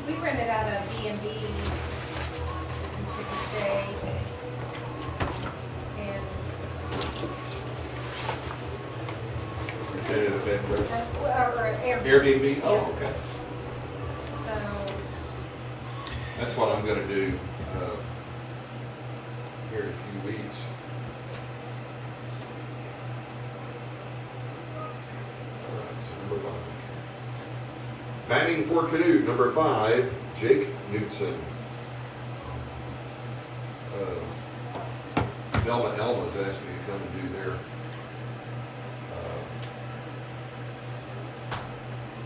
We rented out a B&B in Chickasha, and Stayed at a bed and breakfast? or Airbnb. Airbnb? Oh, okay. So, That's what I'm gonna do, here in a few weeks. All right, so number 5. Batting for Canute, number 5, Jake Knutson. Delma Elma's asked me to come and do their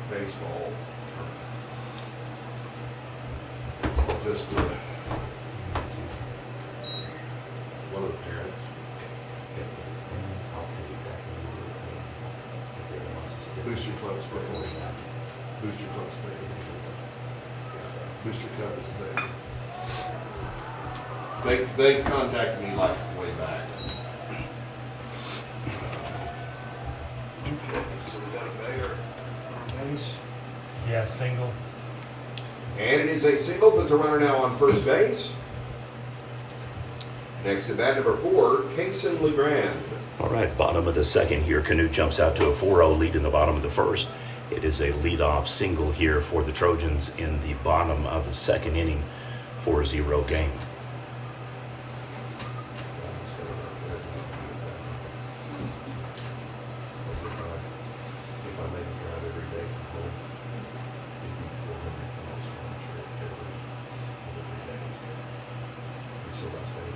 baseball tournament. Just one of the parents. Booster clubs before. Booster clubs big. Booster club is big. They contacted me like way back. Okay, so we got a mayor on base. Yeah, single. And it is a single, puts a runner now on first base. Next at bat, number 4, Kason LeGrand. All right, bottom of the second here. Canute jumps out to a 4-0 lead in the bottom of the first. It is a leadoff single here for the Trojans in the bottom of the second inning, 4-0 game. If I made a drive every day from home, it'd be 400 miles round trip every 3 days. And so that's why I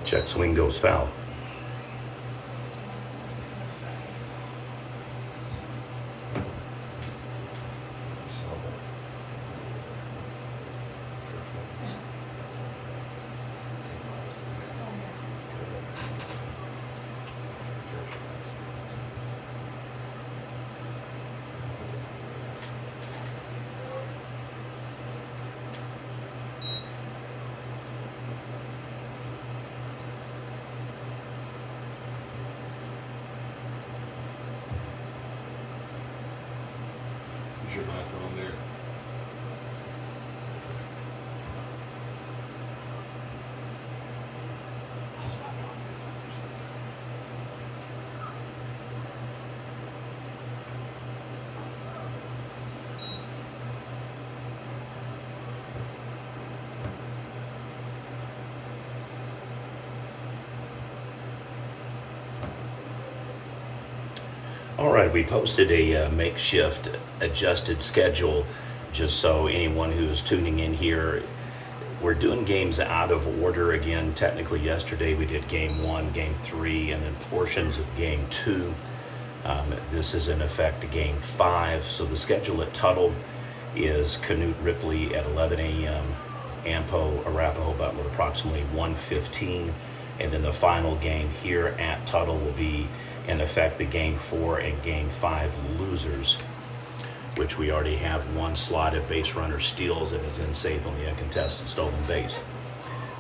Check swing goes foul. Is your mic on there? I'll stop talking. All right, we posted a makeshift adjusted schedule just so anyone who's tuning in here, we're doing games out of order again. Technically, yesterday we did game 1, game 3, and then portions of game 2. This is in effect game 5. So the schedule at Tuttle is Canute Ripley at 11 a.m., Ampo, Arapahoe Butler approximately 1:15, and then the final game here at Tuttle will be in effect the game 4 and game 5 losers, which we already have one slotted base runner steals and is in safe on the uncontested stolen base.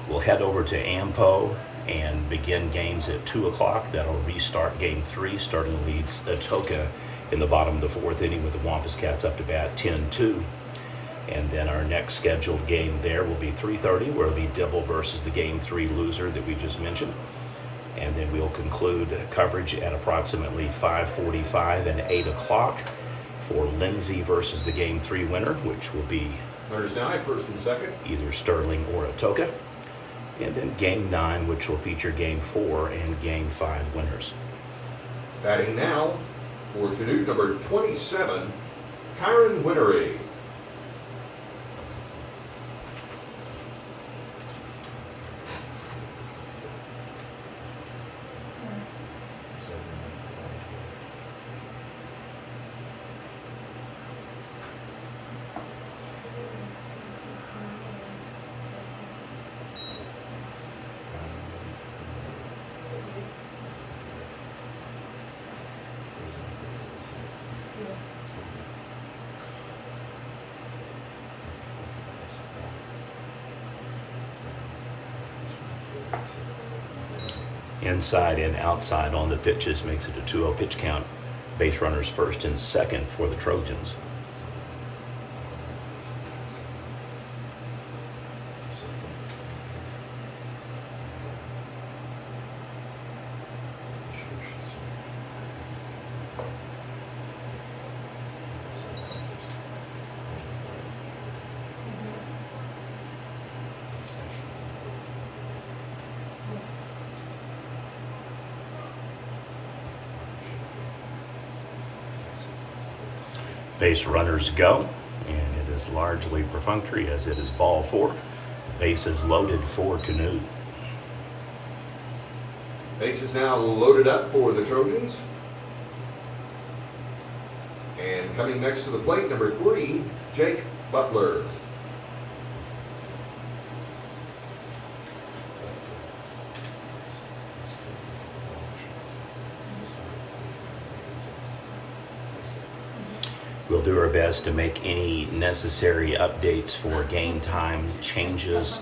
We'll head over to Ampo and begin games at 2 o'clock. That'll restart game 3. Starting leads Atoka in the bottom of the 4th inning with the Wampus Cats up to bat 10-2. And then our next scheduled game there will be 3:30, where it'll be Dibble versus the game 3 loser that we just mentioned. And then we'll conclude coverage at approximately 5:45 and 8 o'clock for Lindsay versus the game 3 winner, which will be Runners now, first and second. either Sterling or Atoka. And then game 9, which will feature game 4 and game 5 winners. Batting now for Canute, number 27, Kyron Winnery. Inside and outside on the pitches makes it a 2-0 pitch count. Base runners first and second for the Trojans. Base runners go, and it is largely perfunctory as it is ball 4. Bases loaded for Canute. Base is now loaded up for the Trojans. And coming next to the plate, number 3, Jake Butler. We'll do our best to make any necessary updates for game time changes,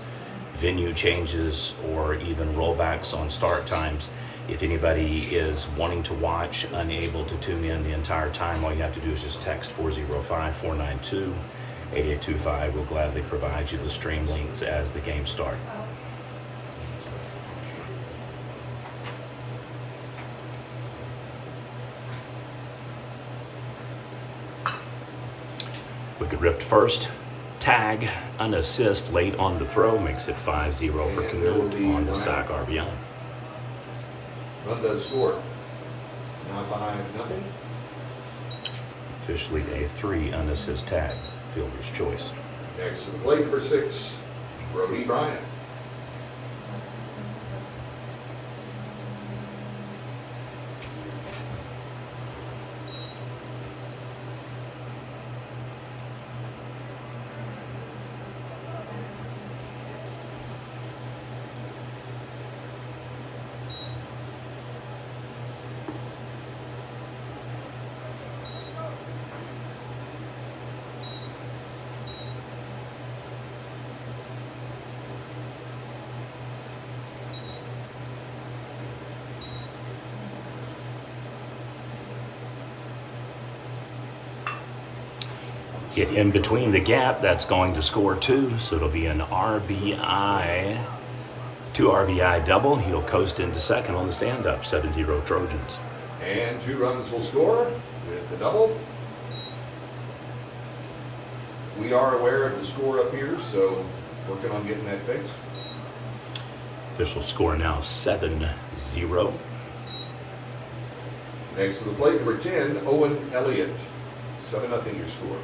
venue changes, or even rollbacks on start times. If anybody is wanting to watch, unable to tune in the entire time, all you have to do is just text 405-492-8825. We'll gladly provide you the stream links as the games start. Wicket ripped first. Tag, an assist late on the throw, makes it 5-0 for Canute on the sac RBI. Run does score. It's now 5-0. Officially a 3 unassist tag, fielder's choice. Next to the plate, number 6, Brody Bryant. Get in between the gap, that's going to score 2, so it'll be an RBI, 2 RBI double. He'll coast into second on the stand-up, 7-0 Trojans. And 2 runs will score with the double. We are aware of the score up here, so working on getting that fixed. Official score now 7-0. Next to the plate, number 10, Owen Elliott. 7-0 your score.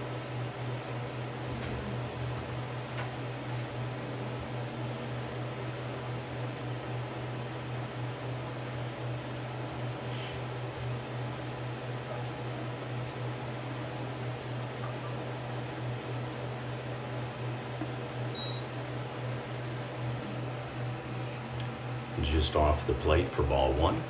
Just off the plate for ball 1.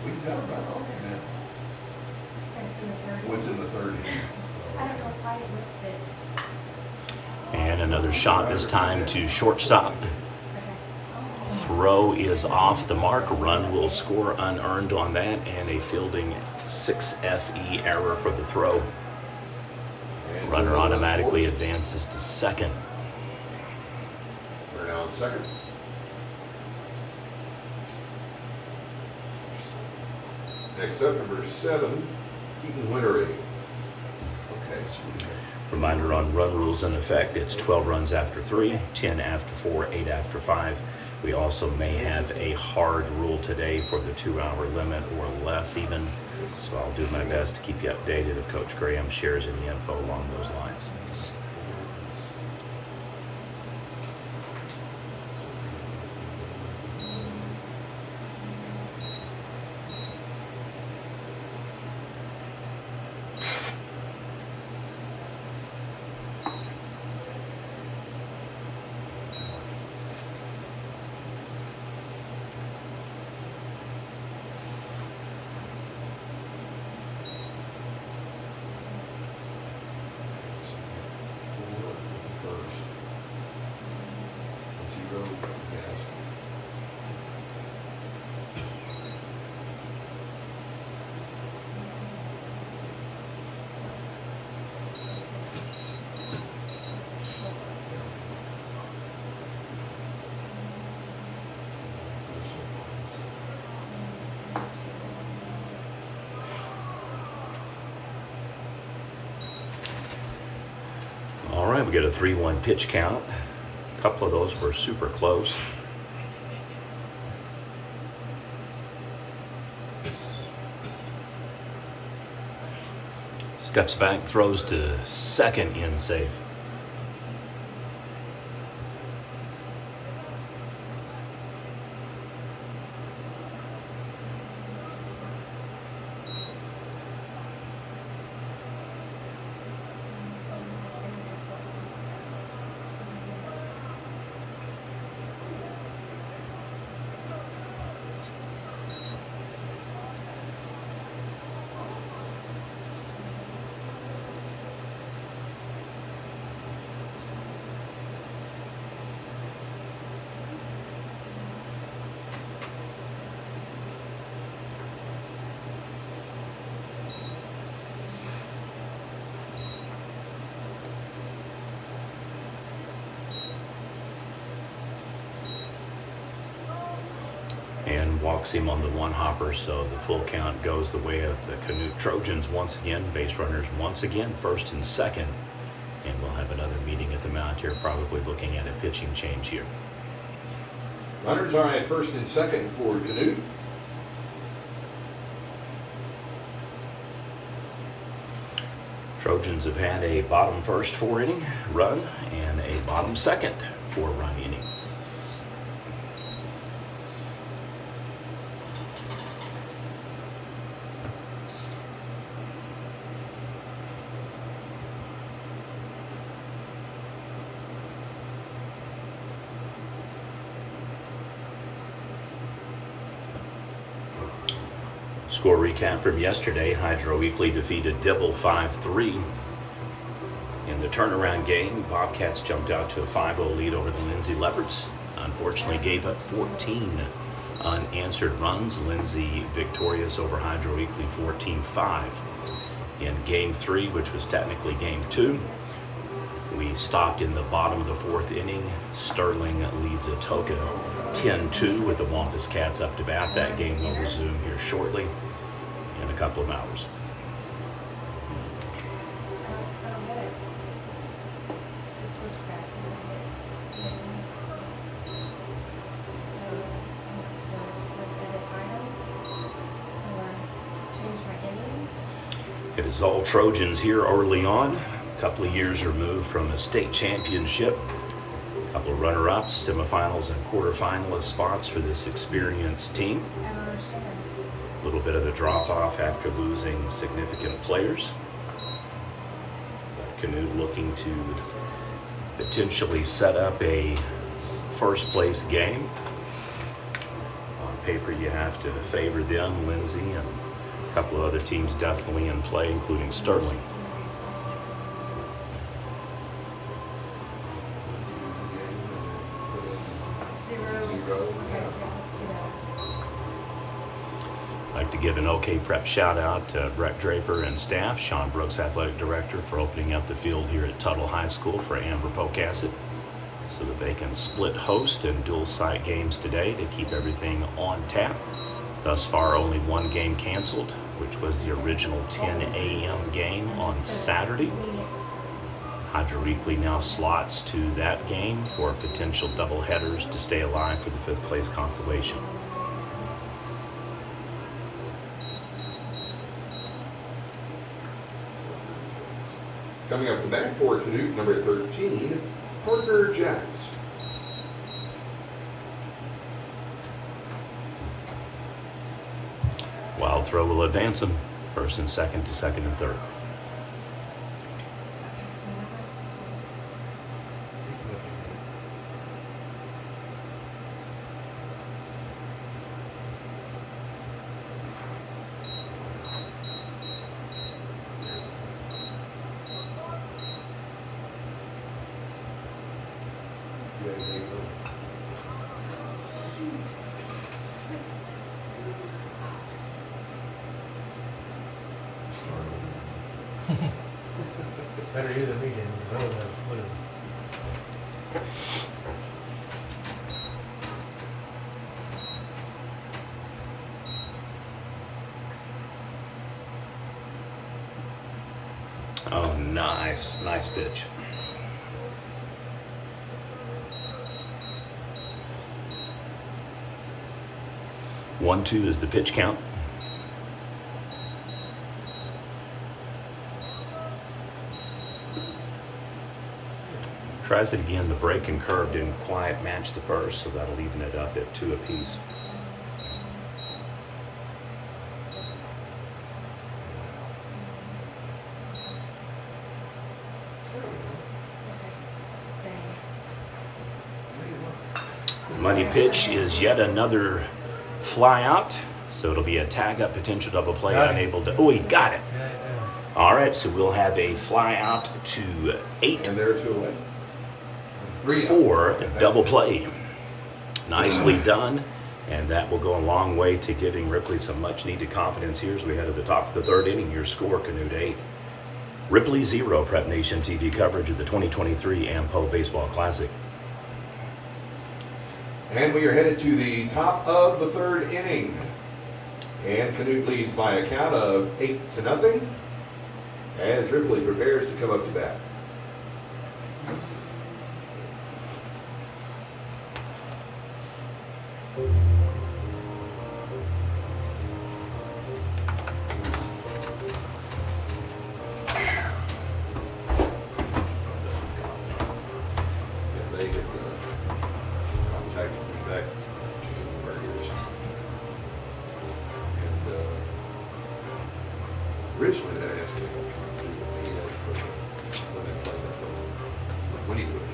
We've got a run on there now. It's in the 30. What's in the 30? I don't know why it listed. And another shot, this time to shortstop. Okay. Throw is off the mark. Run will score unearned on that, and a fielding 6 FE error for the throw. And Runner so no automatically runs advances to second. scores. We're now in second. Next up, number 7, Keaton Wintery. Okay, sweet. Reminder on run rules in effect, it's 12 runs after 3, 10 after 4, 8 after 5. We also may have a hard rule today for the 2-hour limit or less even. So I'll do my best to keep you updated if Coach Graham shares any info along those lines. right, we got a 3-1 pitch count. A couple of those were super close. Steps back, throws to second, in safe. And walks him on the one hopper, so the full count goes the way of the Canute Trojans once again. Base runners once again, first and second. And we'll have another meeting at the mound here, probably looking at a pitching change here. Runners are at first and second for Canute. Trojans have had a bottom first 4-inning run and a bottom second 4-run inning. Score recap from yesterday. Hydro Weekly defeated Dibble 5-3. In the turnaround game, Bobcats jumped out to a 5-0 lead over the Lindsay Leopards. Unfortunately, gave up 14 unanswered runs. Lindsay victorious over Hydro Weekly 14-5. In Game 3, which was technically Game 2, we stopped in the bottom of the fourth inning. Sterling leads Atoka 10-2 with the Wampus Cats up to bat. That game will resume here shortly in a couple of hours. I don't get it. Just switch that. So, I'm going to select edit item or change my ending. It is all Trojans here early on. A couple of years removed from a state championship. A couple of runner-ups, semifinals, and quarterfinalist spots for this experienced team. I don't understand. A little bit of a drop-off after losing significant players. But Canute looking to potentially set up a first-place game. On paper, you have to favor them, Lindsay, and a couple of other teams definitely in play, including Sterling. Zero. Okay, yeah, let's do that. I'd like to give an OK Prep shout out to Brett Draper and staff, Sean Brooks, athletic director, for opening up the field here at Tuttle High School for Amber Pocasset so that they can split host and dual site games today to keep everything on tap. Thus far, only one game canceled, which was the original 10 a.m. game on Saturday. Hydro Weekly now slots to that game for potential double headers to stay alive for the fifth place consolation. Coming up to bat for Canute, number 13, Parker Jacks. Wild throw will advance him. First and second to second and third. Okay, so now it's this one. Better you than me, James, 'cause I would have put it. Oh, nice pitch. 1-2 is the pitch count. Tries it again. The break and curve didn't quite match the first, so that'll even it up at 2 apiece. Money pitch is yet another fly out, so it'll be a tag up, potential double play, Got it. unable to. Oh, he got it. Yeah, All right, so we'll have a fly out to 8. And there 2 away. 3 For out. double play. Nicely done, and that will go a long way to giving Ripley some much needed confidence here as we head to the top of the 3rd inning. Your score, Canute 8. Ripley 0. Prep Nation TV coverage of the 2023 AMPO Baseball Classic. And we are headed to the top of the 3rd inning. And Canute leads by a count of 8-0 as Ripley prepares to come up to bat. Yeah, they had contacted me back January or something. And originally they asked me if I could do the PA for when they played at the Winniewood.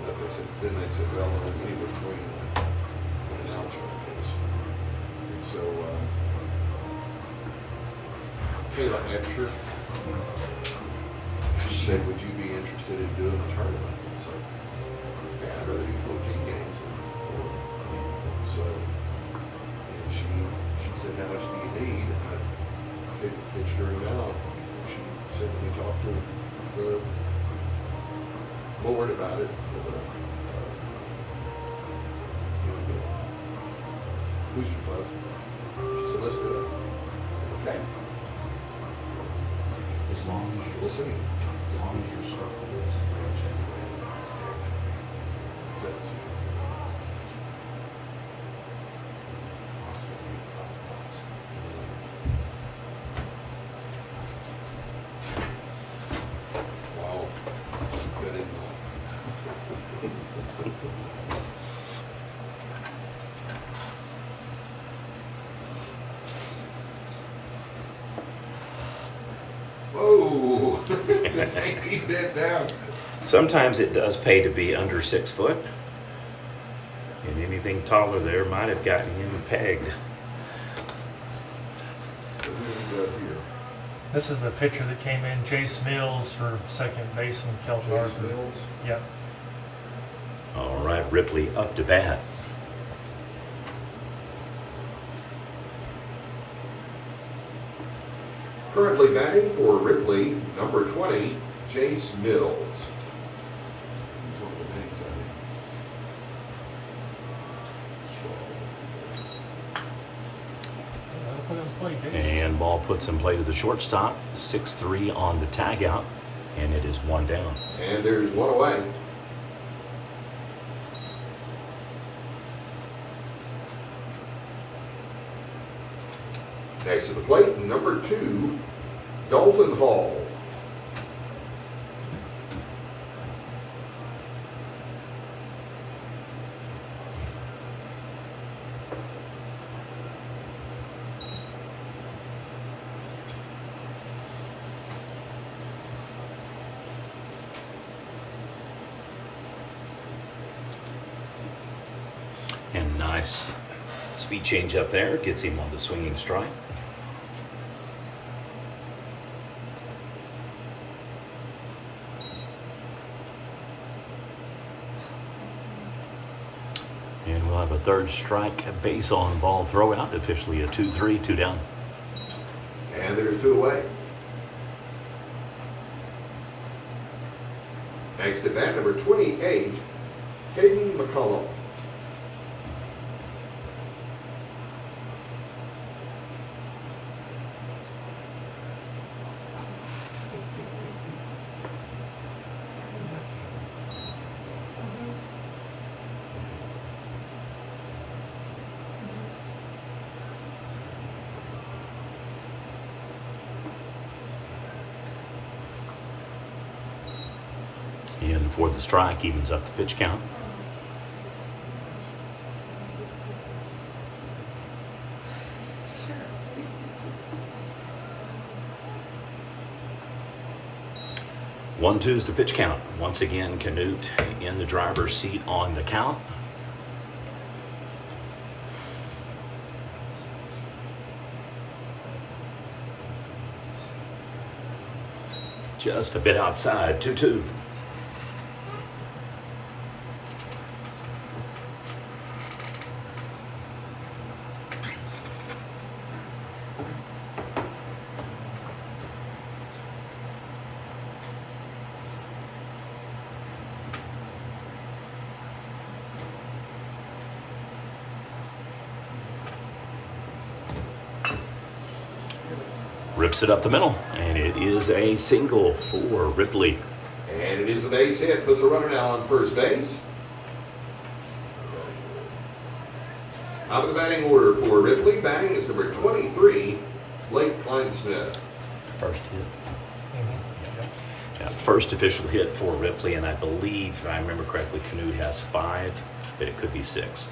But then they said, well, Winniewood's waiting on an announcer, I guess. And so Kayla Absher, she said, would you be interested in doing a tournament? And so, yeah, I'd rather do 14 games than 4. So, and she said, how much do you need? And I pitched her an amount. She said, let me talk to the board about it for the, the booster club. She said, let's do it. I said, okay. As long as you're Listening. as long as your circle is Is that the- Wow. Good in Whoa. Keep that down. Sometimes it does pay to be under 6 foot, and anything taller there might have gotten him pegged. What do we got here? This is the pitcher that came in, Jace Mills for second baseman, Kel Chase Barker. Mills. Yep. All right, Ripley up to bat. Currently batting for Ripley, number 20, Jace Mills. He's one of the names, That'll put him in play, Jace. And ball puts in play to the shortstop. 6-3 on the tag out, and it is 1 down. And there's 1 away. Next to the plate, number 2, Dalton Hall. And nice speed change up there. Gets him on the swinging strike. And we'll have a 3rd strike, a base on ball throw out. Officially a 2-3, 2 down. And there's 2 away. Next at bat, number 28, Caden McCollum. for the strike, evens up the pitch count. Sure. 1-2's the pitch count. Once again, Canute in the driver's seat on the count. Just a bit outside, 2-2. Rips it up the middle, and it is a single for Ripley. And it is a base hit. Puts a runner now on first base. Out of the batting order for Ripley, batting is number 23, Blake Kleinsmith. First hit. Yep. Yeah, first official hit for Ripley, and I believe, if I remember correctly, Canute has 5, but it could be 6.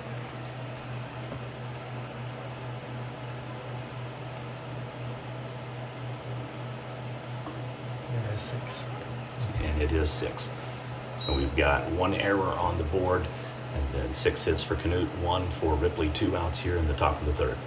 It has 6. And it is 6. So we've got 1 error on the board, and then 6 hits for Canute, 1 for Ripley, 2 outs here in the top of the third.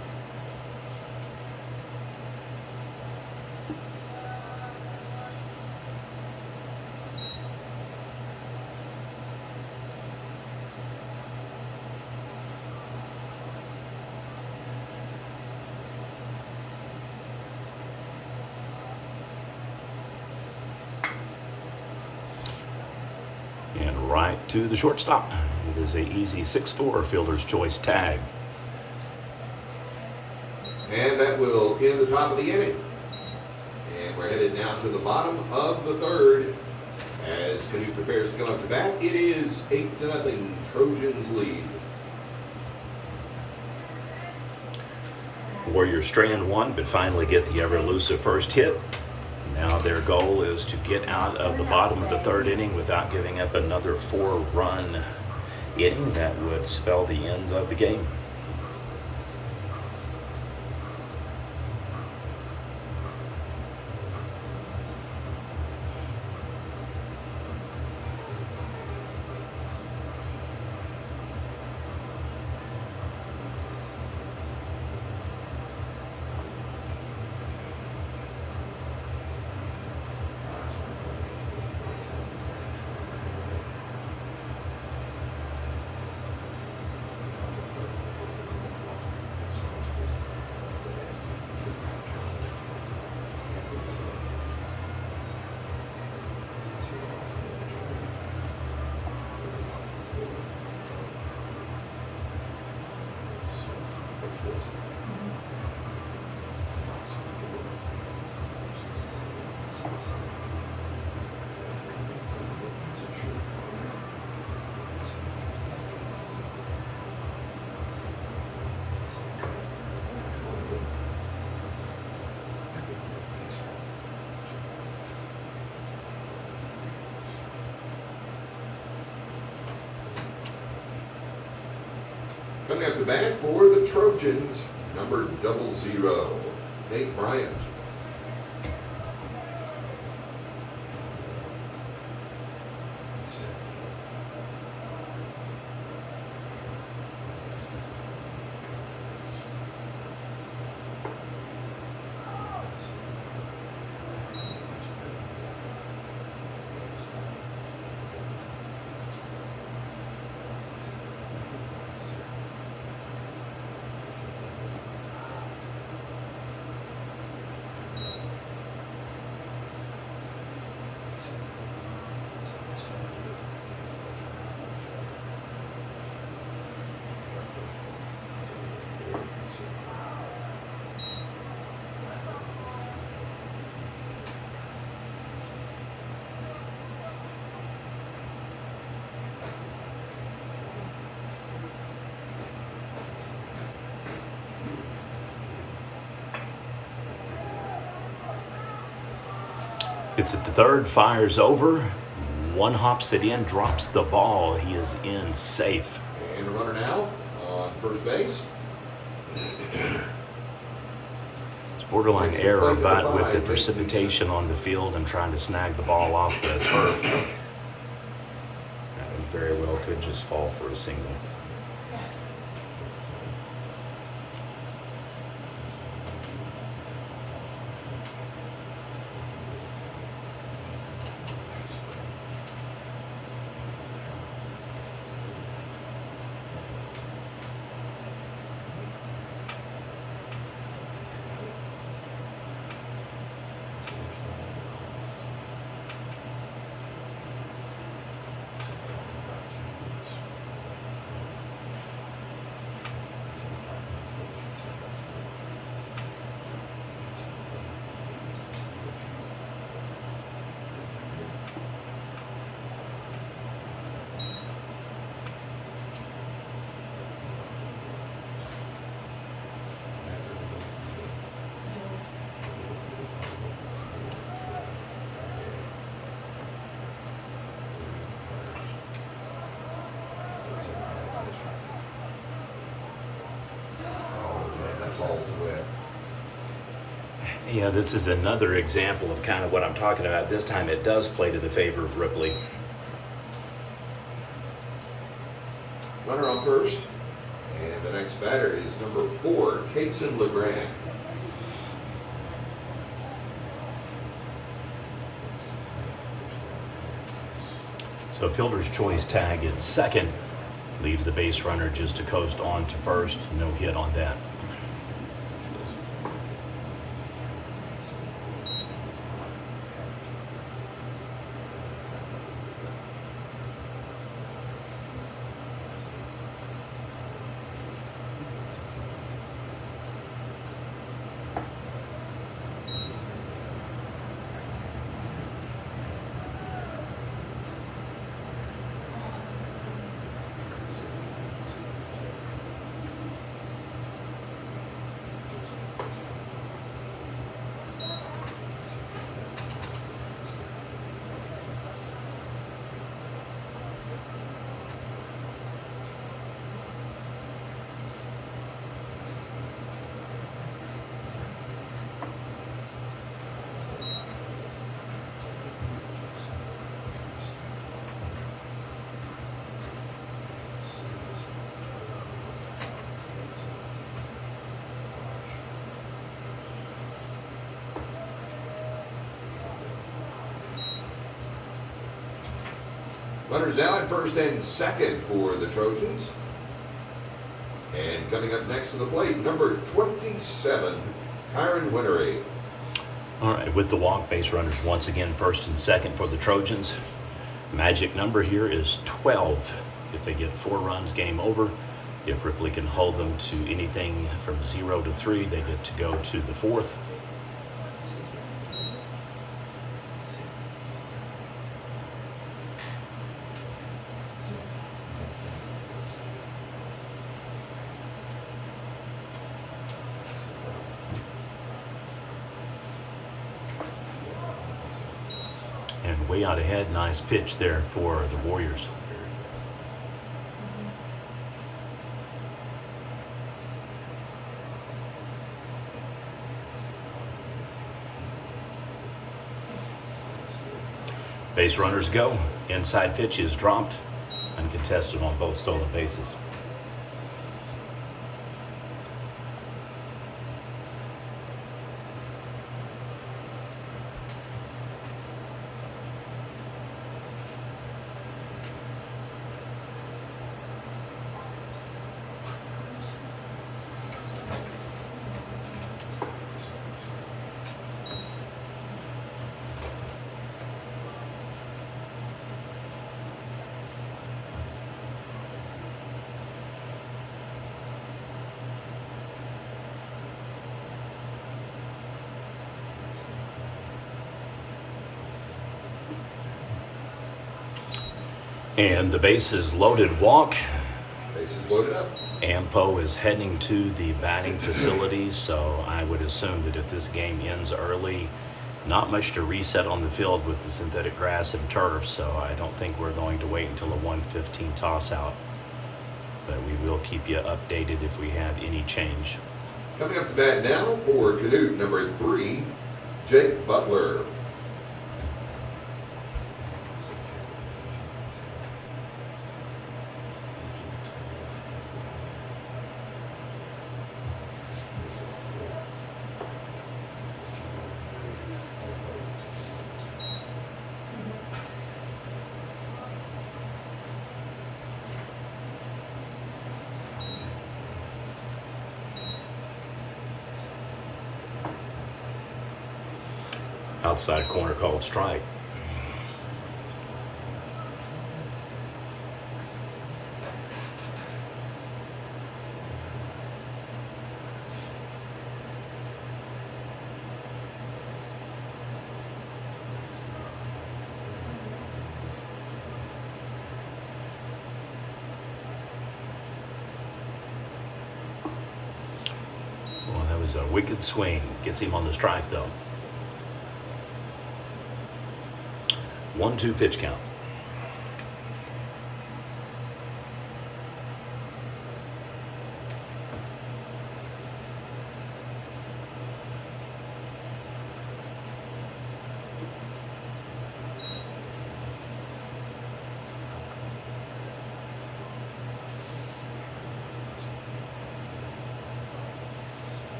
And right to the shortstop. It is a easy 6-4 fielder's choice tag. And that will end the top of the inning. And we're headed now to the bottom of the third. As Canute prepares to come up to bat, it is 8-0, Trojans lead. Warriors strand 1, but finally get the ever elusive first hit. Now their goal is to get out of the bottom of the third inning without giving up another 4-run inning. That would spell the end of the game. Coming up to bat for the Trojans, number 00, Nate Bryant. It's at the third, fires over. One hops it in, drops the ball. He is in safe. And a runner now on first base. It's borderline error, but with the precipitation on the field and trying to snag the ball off the turf, that very well could just fall for a single. Ball's wet. Yeah, this is another example of kind of what I'm talking about. This time it does play to the favor of Ripley. Runner on first. And the next batter is number 4, Kason LeGrand. So fielder's choice tag at second leaves the base runner just to coast on to first. No hit on that. Runners now at first and second for the Trojans. And coming up next to the plate, number 27, Kyron Wintery. All right, with the walk, base runners once again first and second for the Trojans. Magic number here is 12. If they get 4 runs, game over. If Ripley can hold them to anything from 0 to 3, they get to go to the 4th. And way out ahead, nice pitch there for the Warriors. Base runners go. Inside pitch is dropped. Uncontested on both stolen bases. And the bases loaded walk. Bases loaded up. Ampo is heading to the batting facility, so I would assume that if this game ends early, not much to reset on the field with the synthetic grass and turf, so I don't think we're going to wait until a 1:15 toss out. But we will keep you updated if we have any change. Coming up to bat now for Canute, number 3, Jake Butler. Outside corner called strike. Well, that was a wicked swing. Gets him on the strike though. 1-2 pitch count.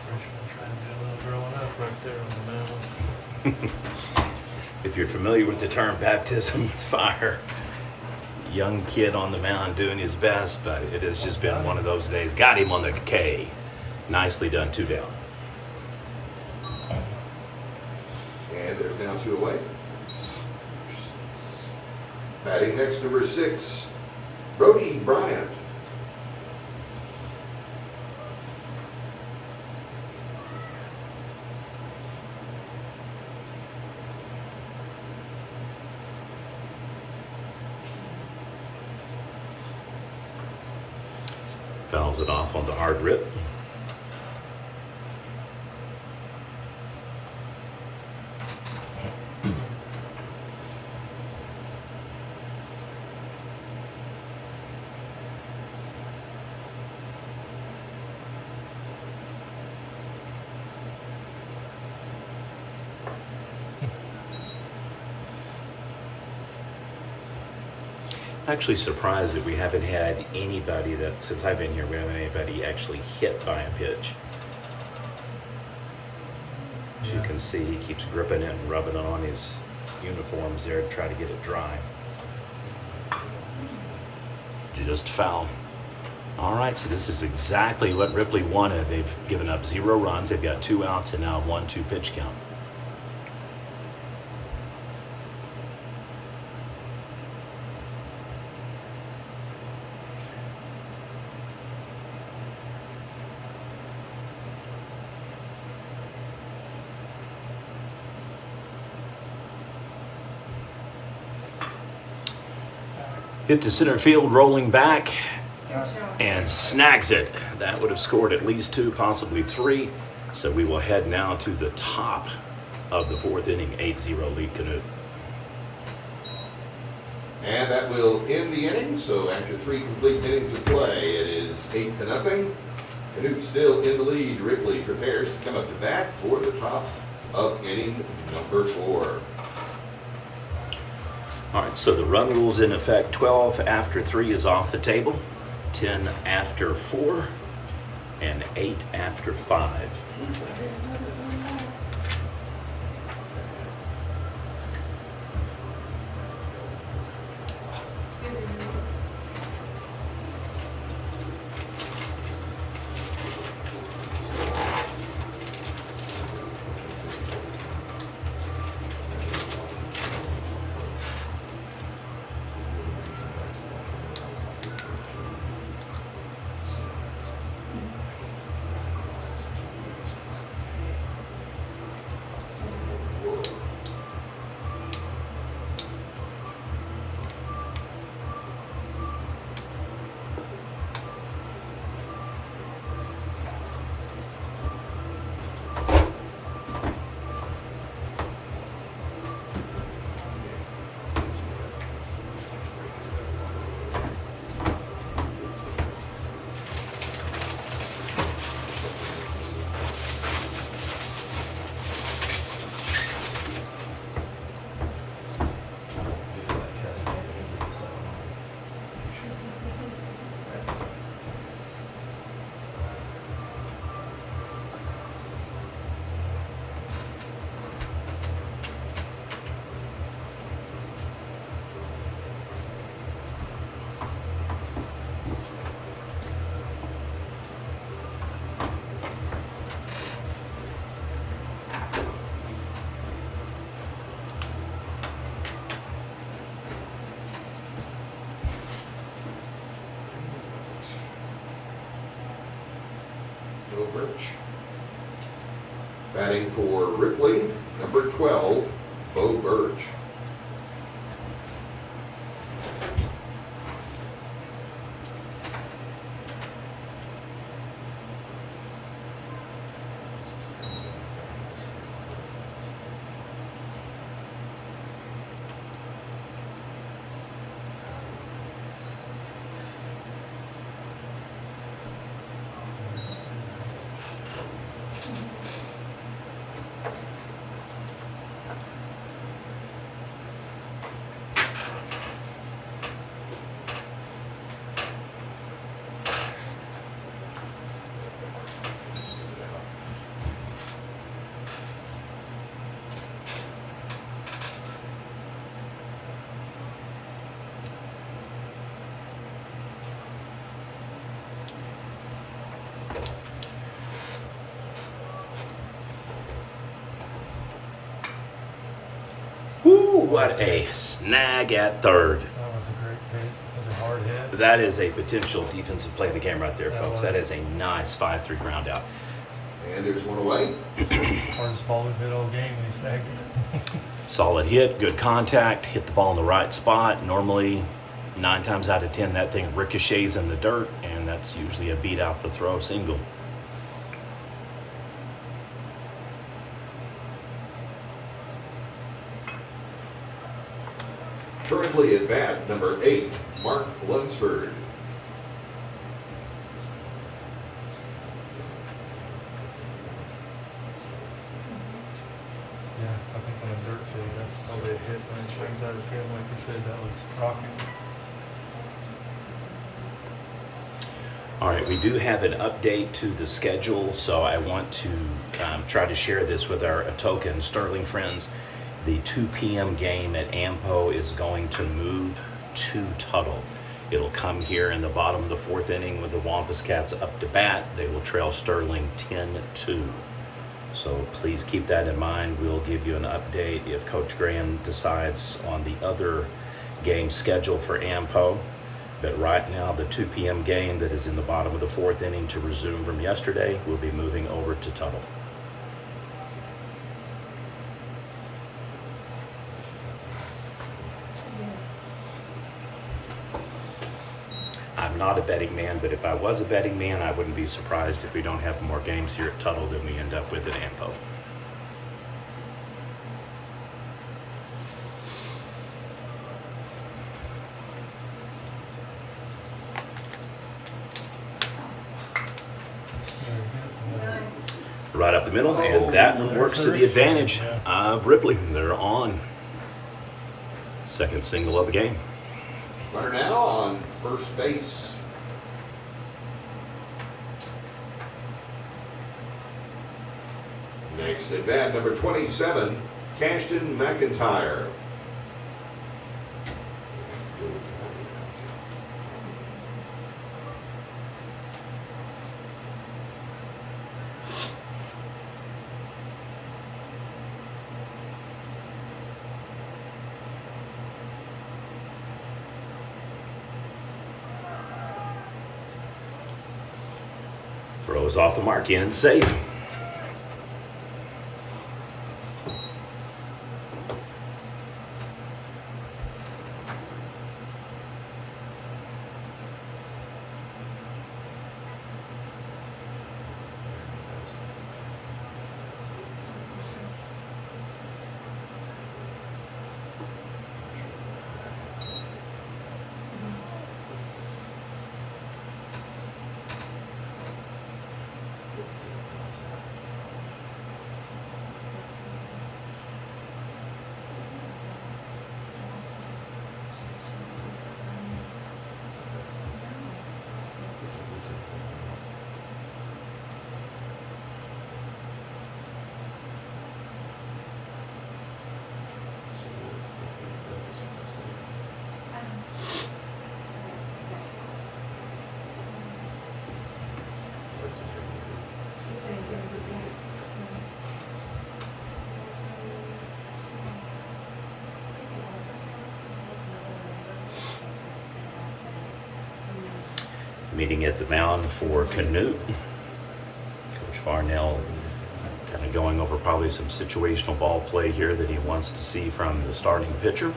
Freshman trying to do a little growing up right there on the mound. If you're familiar with the term baptism with fire, young kid on the mound doing his best, but it has just been one of those days. Got him on the K. Nicely done, 2 down. And there's now 2 away. Batting next, number 6, Brody Bryant. Fouls it off on the hard rip. Actually surprised that we haven't had anybody that, since I've been here, we haven't had anybody actually hit by a pitch. As you Yeah. can see, he keeps gripping it and rubbing it on his uniforms there to try to get it dry. Just foul. All right, so this is exactly what Ripley wanted. They've given up 0 runs. They've got 2 outs and now a 1-2 pitch count. Hit to center field, rolling back, Good job. and snags it. That would have scored at least 2, possibly 3. So we will head now to the top of the 4th inning, 8-0 lead Canute. And that will end the inning. So after 3 complete innings of play, it is 8-0. Canute still in the lead. Ripley prepares to come up to bat for the top of inning number 4. All right, so the run rule's in effect. 12 after 3 is off the table, 10 after 4, and 8 after 5. Birch. Batting for Ripley, number 12, Bo Birch. Whoo, what a snag at third. That was a great hit. It was a hard hit. That is a potential defensive play of the game right there, That folks. was. That is a nice 5-3 ground out. And there's one away. Hardest ball we've hit all game, and he snagged it. Solid hit, good contact, hit the ball in the right spot. Normally, 9 times out of 10, that thing ricochets in the dirt, and that's usually a beat out the throw single. Currently at bat, number 8, Mark Lunsford. Yeah, I think on a dirt field, that's probably a hit. 9 times out of 10, like you said, that was rocking. All right, we do have an update to the schedule, so I want to try to share this with our Atoka and Sterling friends. The 2 p.m. game at Ampo is going to move to Tuttle. It'll come here in the bottom of the 4th inning with the Wampus Cats up to bat. They will trail Sterling 10-2. So please keep that in mind. We'll give you an update if Coach Graham decides on the other game scheduled for Ampo. But right now, the 2 p.m. game that is in the bottom of the 4th inning to resume from yesterday will be moving over to Tuttle. Yes. I'm not a betting man, but if I was a betting man, I wouldn't be surprised if we don't have more games here at Tuttle than we end up with at Ampo. Nice. Right up the middle, and that one works to the advantage of Ripley. They're on. Second single of the game. Runner now on first base. Next at bat, number 27, Cashton McIntyre. Throws off the mark in, safe. Meeting at the mound for Canute. Barnell kind of going over probably some situational ball play here that he wants to see from the starting pitcher.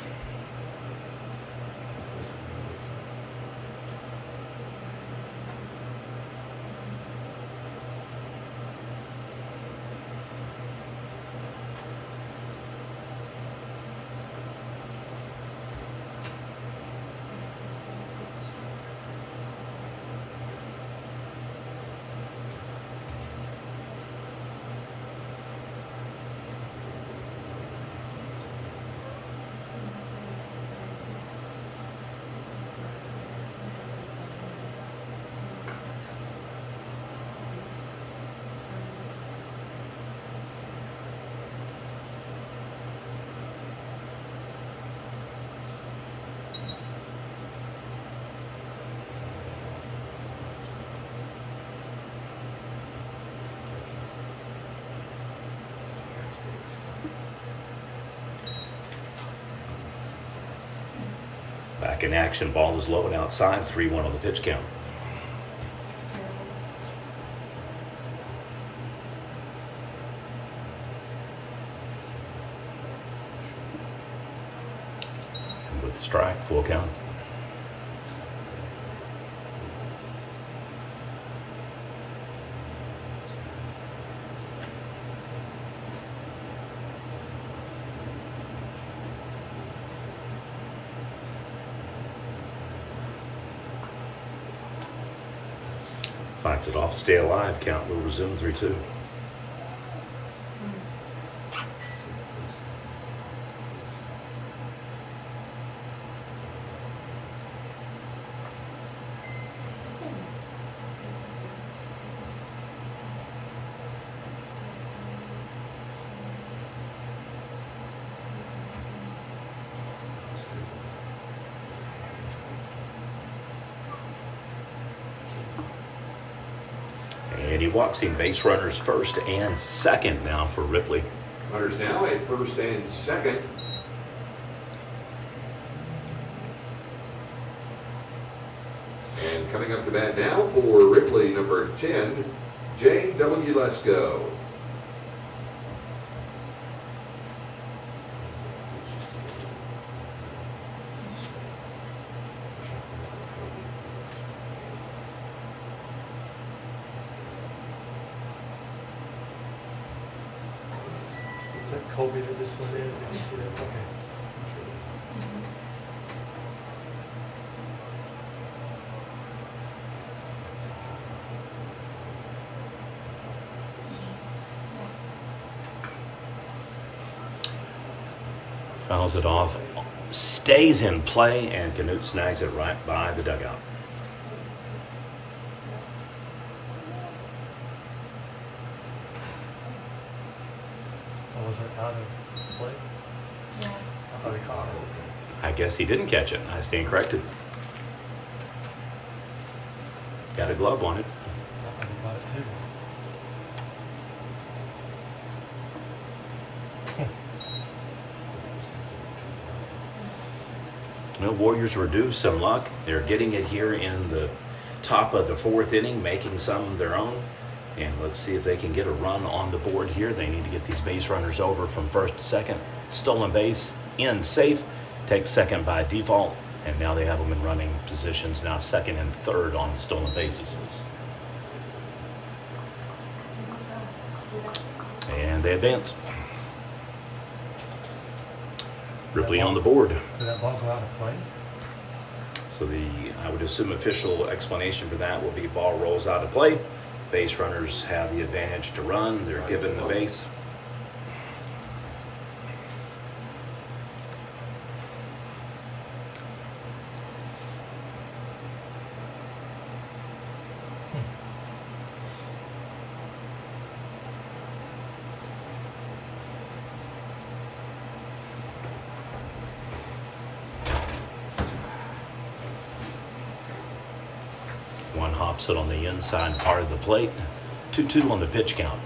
Back in action, ball is low and outside, 3-1 on the pitch count. And with the strike, full count. Fights it off to stay alive. Count will resume 3-2. And he walks in base runners first and second now for Ripley. Runners now at first and second. And coming up to bat now for Ripley, number 10, J.W. Lesko. Is that Kobe that just went in? Did you see that? Okay. Fouls it off, stays in play, and Canute snags it right by the dugout. Or was it out of play? Yeah. I thought he caught it. I guess he didn't catch it. I stand corrected. Got a glove on it. I thought he caught it too. No, Warriors reduce some luck. They're getting it here in the top of the fourth inning, making some of their own. And let's see if they can get a run on the board here. They need to get these base runners over from first to second. Stolen base in safe, takes second by default, and now they have them in running positions, now second and third on the stolen bases. And they advance. Ripley on the board. Did that ball go out of play? So I would assume official explanation for that will be ball rolls out of play. Base runners have the advantage to run. They're given the base. One hops it on the inside part of the plate. 2-2 on the pitch count.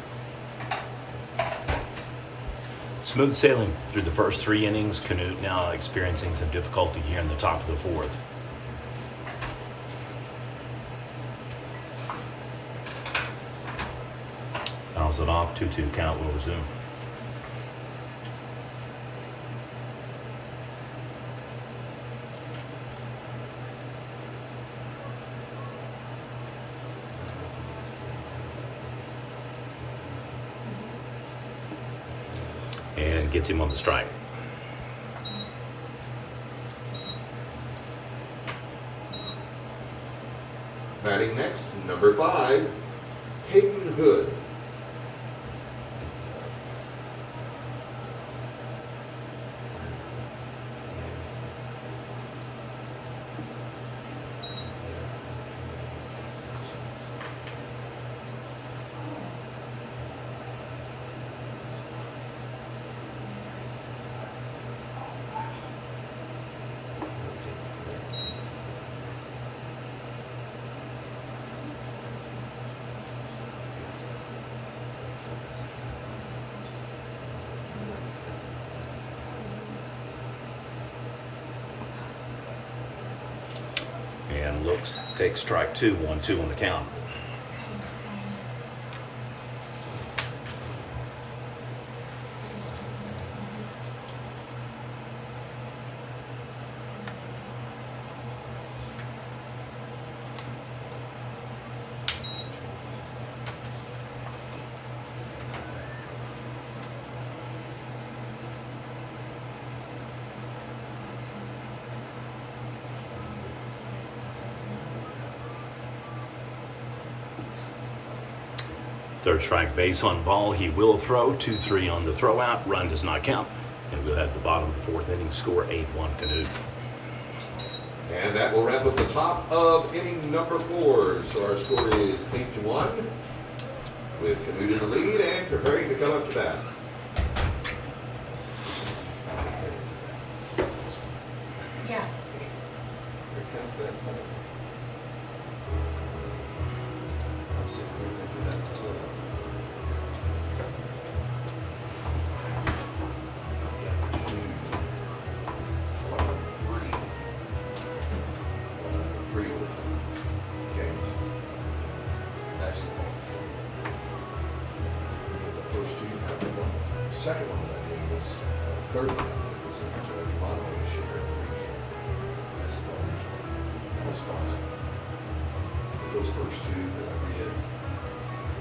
Smooth sailing through the first three innings. Canute now experiencing some difficulty here in the top of the fourth. fouls it off. 2-2 count will resume. And gets him on the strike. Batting next, number 5, Hayden Hood. And looks, takes strike 2, 1-2 on the count. Third strike, base on ball. He will throw. 2-3 on the throw out. Run does not count. And we'll have the bottom of the fourth inning score 8-1 Canute. And that will wrap up the top of inning number 4. So our score is 8-1 with Canute in the lead and preparing to come up to bat. Yeah. Here comes that time. I'm sitting here thinking that myself. Three games. Basketball. The first two happened. The second one that I did was third one I did was in Toronto this year at the regional basketball regional. That was fun. But those first two that I did,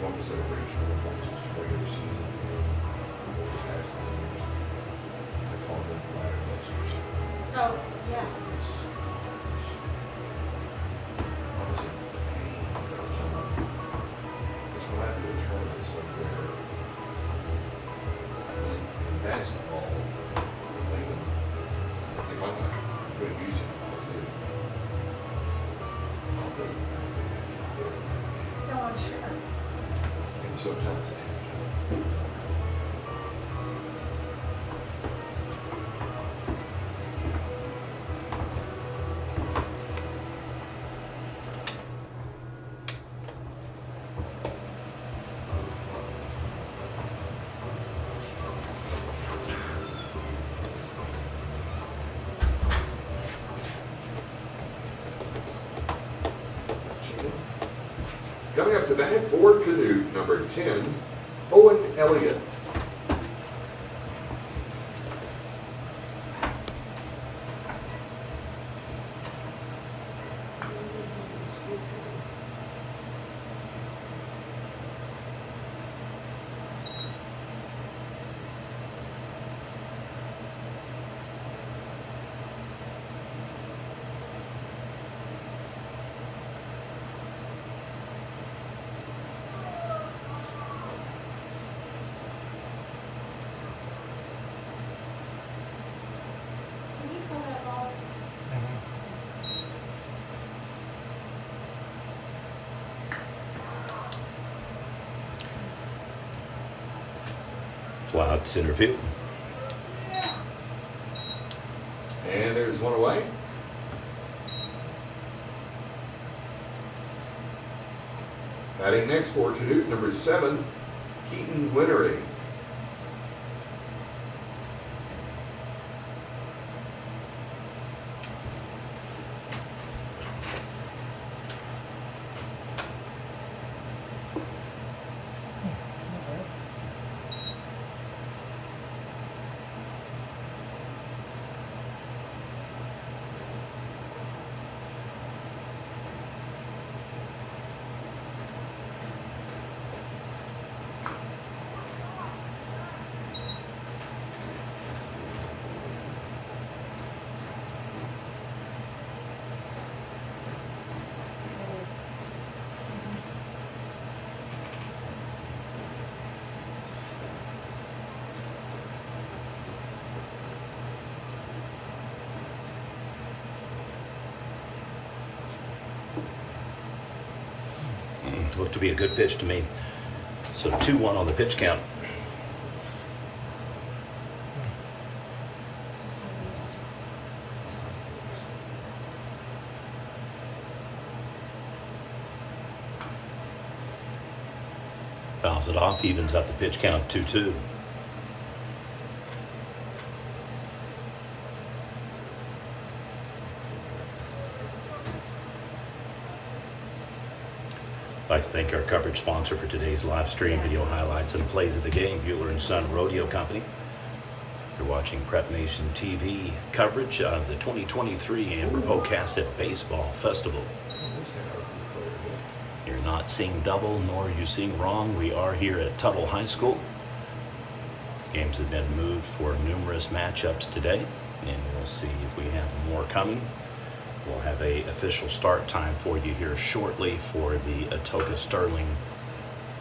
one was at a regional, one was just a regular season, and one was basketball. I call them ladder busters. Oh, yeah. Honestly, the pain of time. Because when I do a tournament somewhere, in basketball, they can, if I'm not good at music, I'll do. I'll go back there. No, I'm sure. And sometimes I have to. Coming up to bat for Canute, number 10, Owen Elliott. Can you pull that ball? Fly out center field. And there's one away. Batting next for Canute, number 7, Keaton Winnery. Looked to be a good pitch to me. So 2-1 on the pitch count. Just Fouls it off, evens up the pitch count 2-2. I'd like to thank our coverage sponsor for today's live stream, video highlights and plays of the game, Bueller & Son Rodeo Company. You're watching Prep Nation TV coverage of the 2023 Amber Pocasset Baseball Festival. You're not seeing double, nor are you seeing wrong. We are here at Tuttle High School. Games have been moved for numerous matchups today, and we'll see if we have more coming. We'll have an official start time for you here shortly for the Atoka Sterling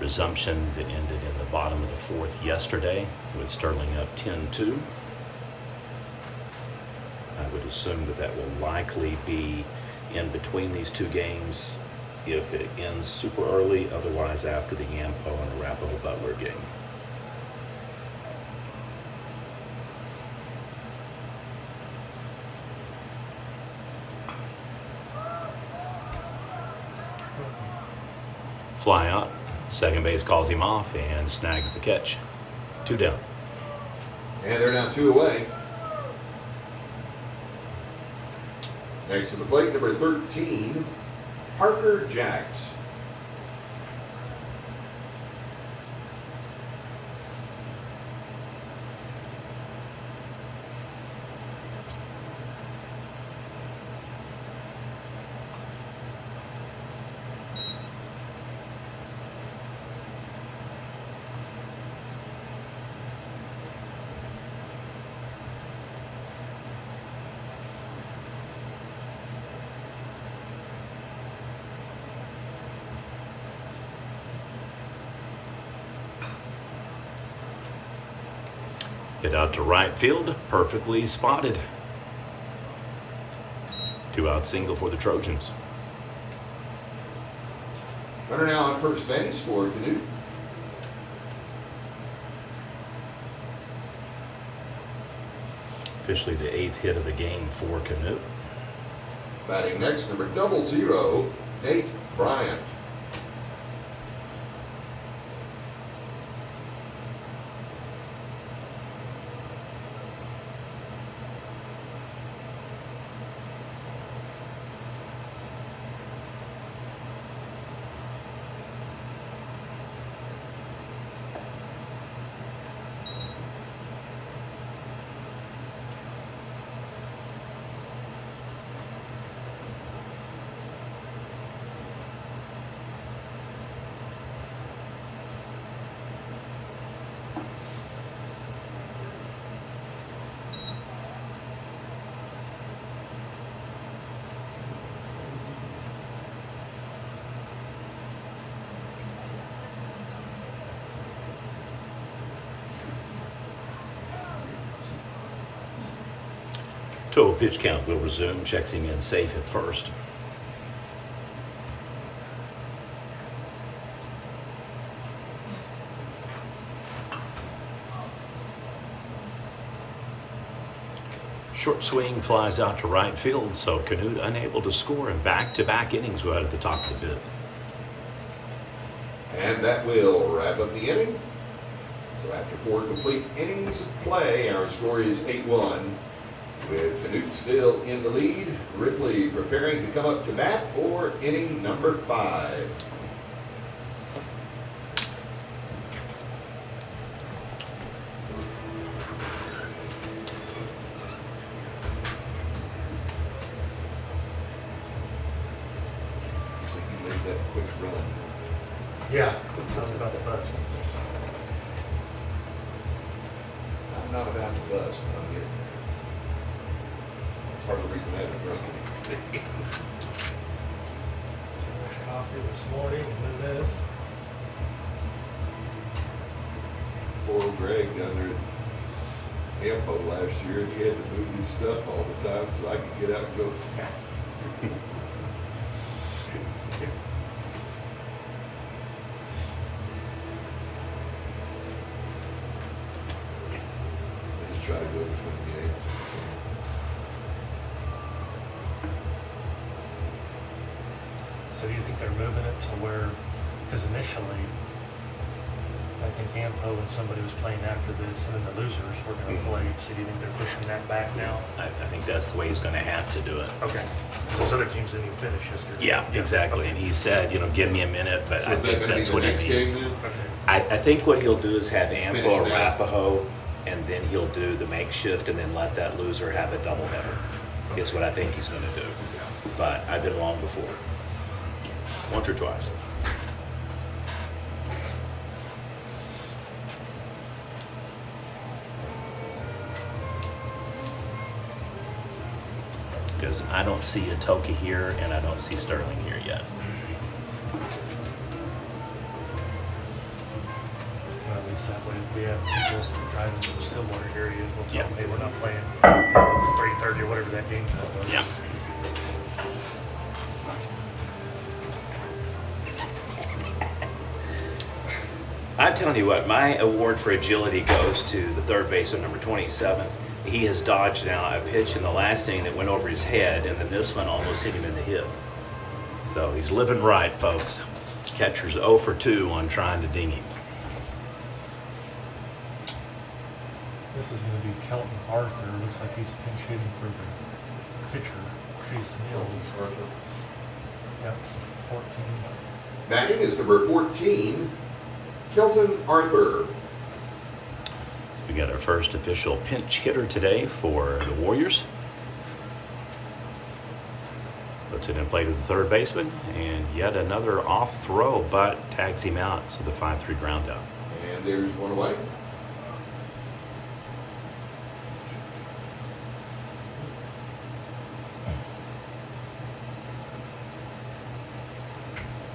resumption that ended in the bottom of the fourth yesterday with Sterling up 10-2. I would assume that that will likely be in between these two games if it ends super early, otherwise after the Yampo and Arapahoe Butler game. Fly out. Second base calls him off and snags the catch. 2 down. And they're now 2 away. Next to the plate, number 13, Parker Jacks. Hit out to right field, perfectly spotted. 2-out single for the Trojans. Runner now on first base for Canute. Officially the 8th hit of the game for Canute. Batting next, number 00, Nate Bryant. Total pitch count will resume. Checks him in safe at first. Short swing flies out to right field, so Canute unable to score in back-to-back innings right at the top of the 5th. And that will wrap up the inning. So after 4 complete innings of play, our score is 8-1. With Canute still in the lead, Ripley preparing to come up to bat for inning number 5. So you made that quick run. Yeah, I was about to bust. I'm not about to bust, but I'm getting there. Part of the reason I haven't drunk anything. Too much coffee this morning and then this. Poor old Greg down there at Ampo last year, and he had to move his stuff all the time so I could get out and go. try to go between games. So do you think they're moving it to where, because initially, I think Ampo and somebody was playing after this, and then the losers were going to Mhm. play. So do you think they're pushing that back now? I think that's the way he's going to have to do it. Okay. So those other teams didn't even finish yesterday. Yeah, exactly. Okay. And he said, give me a minute, but So I is that think gonna be that's the what next he game means. then? Okay. I think what he'll do is have Just Ampo finish or it out. Arapahoe, and then he'll do the makeshift and then let that loser have a doubleheader. Is what I think he's going to do. But I've been wrong before. Once or twice. Because I don't see Atoka here and I don't see Sterling here yet. Well, at least that way, if we have people driving from Stillwater area, we'll tell Yeah. them, hey, we're not playing 3:30 or whatever that game time was. Yeah. I'm telling you what, my award for agility goes to the third baseman, number 27. He has dodged now a pitch in the last inning that went over his head, and then this one almost hit him in the hip. So he's living right, folks. Catcher's 0 for 2 on trying to ding him. This is going to be Kelton Arthur. Looks like he's pinch hitting for the pitcher, Chase Mills. Yep, 14. Batting is number 14, Kelton Arthur. We got our first official pinch hitter today for the Warriors. Puts it in play to the third baseman, and yet another off throw, but tags him out, so the 5-3 ground out. And there's one away.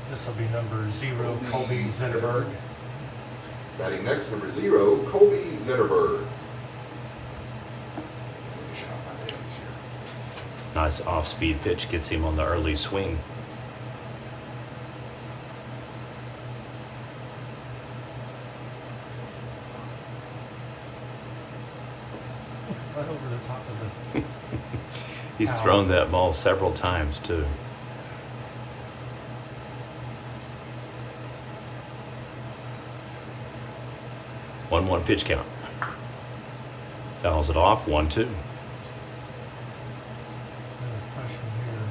This will be number 0, Colby Zetterberg. Batting next, number 0, Colby Zetterberg. Finish out my names here. Nice off-speed pitch gets him on the early swing. Right over the top of the... He's Ow. thrown that ball several times, too. One pitch count. Fouls it off, 1-2. freshman here.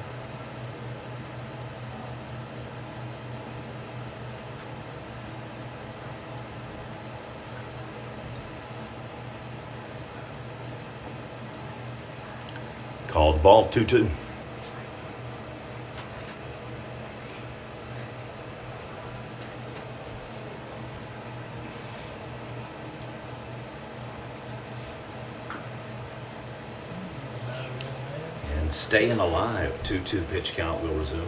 Called ball, 2-2. And staying alive, 2-2 pitch count will resume.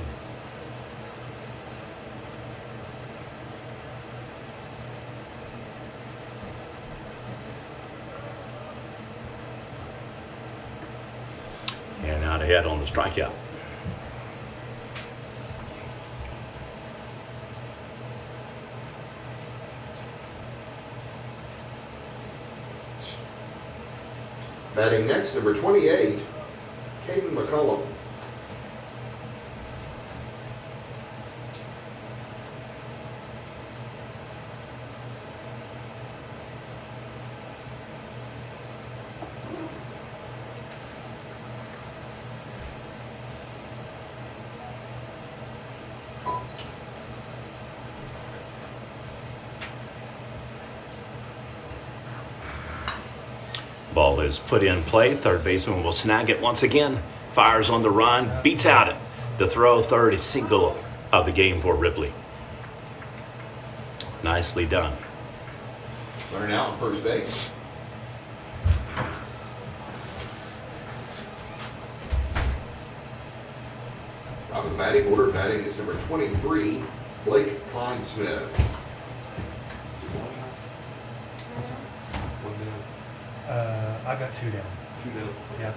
And out ahead on the strikeout. Batting next, number 28, Caden McCullum. Ball is put in play. Third baseman will snag it once again. Fires on the run, beats out it. The throw, third is single of the game for Ripley. Nicely done. Running out on first base. Top of the batting order, batting is number 23, Blake Kleinsmith. Is it one down? One down, I've got 2 down. 2 down. Yep.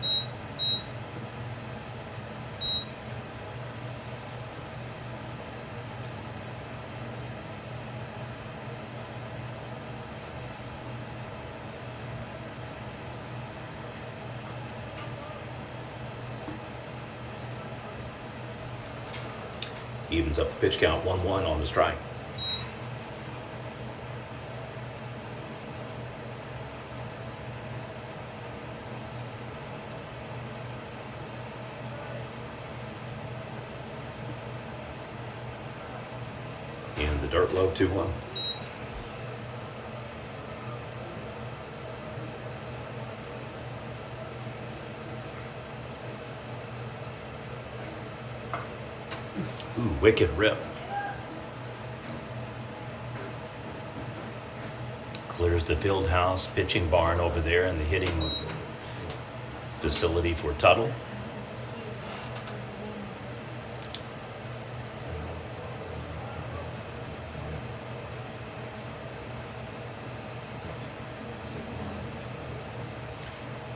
Evens up the pitch count 1-1 on the strike. In the dirt low, 2-1. Ooh, wicked rip. Clears the field house, pitching barn over there, and the hitting facility for Tuttle.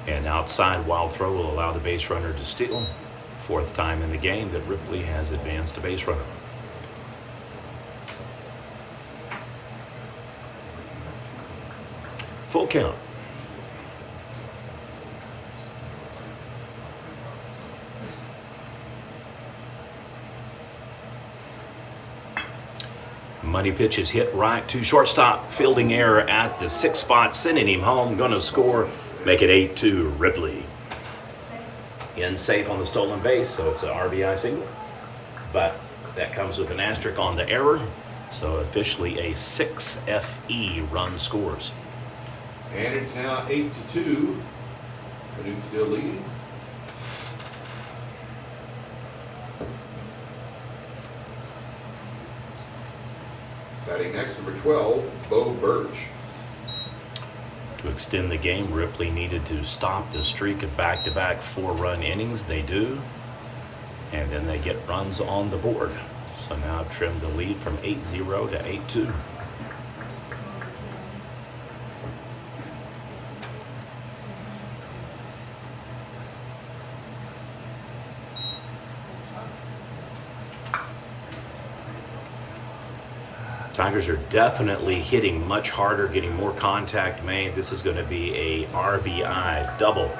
An outside wild throw will allow the base runner to steal. Fourth time in the game that Ripley has advanced a base runner. Full count. Money pitch is hit right to shortstop. Fielding error at the 6th spot, sending him home. Gonna score, make it 8-2 Ripley. In safe on the stolen base, so it's an RBI single. But that comes with an asterisk on the error. So officially a 6 FE run scores. And it's now 8-2. Canute still leading. Batting next, number 12, Bo Birch. To extend the game, Ripley needed to stop the streak of back-to-back 4-run innings. They do. And then they get runs on the board. So now I've trimmed the lead from 8-0 to 8-2. Tigers are definitely hitting much harder, getting more contact made. This is going to be a RBI double.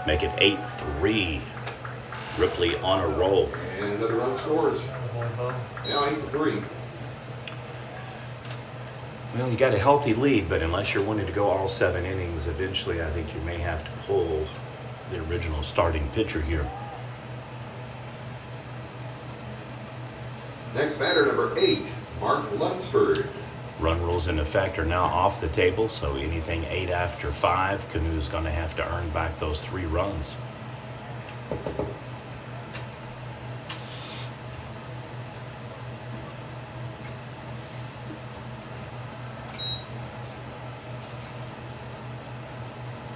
Make it 8-3. Ripley on a roll. And another run scores. Now 8-3. Well, you got a healthy lead, but unless you're wanting to go all 7 innings, eventually I think you may have to pull the original starting pitcher here. Next batter, number 8, Mark Lunsford. Run rules in effect are now off the table, so anything 8 after 5, Canute's going to have to earn back those 3 runs.